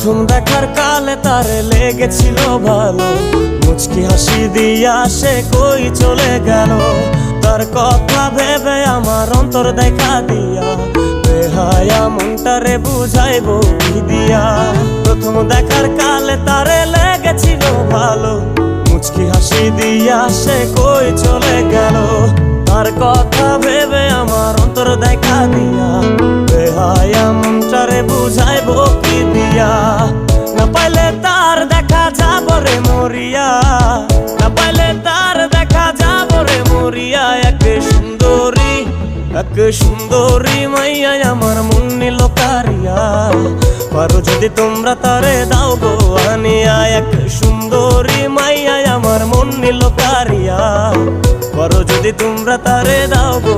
প্রথম দেখার কালে তারে লেগেছিল ভালো, মুচকি হাসি দিয়া সে কই চলে গেল। তার কথা ভেবে আমার অন্তর দেখা দিয়া, বেহায়া মনটারে বুঝাইবো কি দিয়া। প্রথম দেখার কালে তারে লেগেছিল ভালো, মুচকি হাসি দিয়া সে কই চলে গেল। তার কথা ভেবে আমার অন্তর দেখা দিয়া, বেহায়া মনটারে বুঝাইবো কি দিয়া। না পাইলে তার দেখা যাব রে মরিয়া, না পাইলে তার দেখা যাব রে মরিয়া। এক সুন্দরী মাইয়া আমার মন নিল কারিয়া, পারো যদি তোমরা তারে দাও গো আনিয়া। এক সুন্দরী মাইয়া আমার মন নিল কারিয়া, পারো যদি তোমরা তারে দাও গো।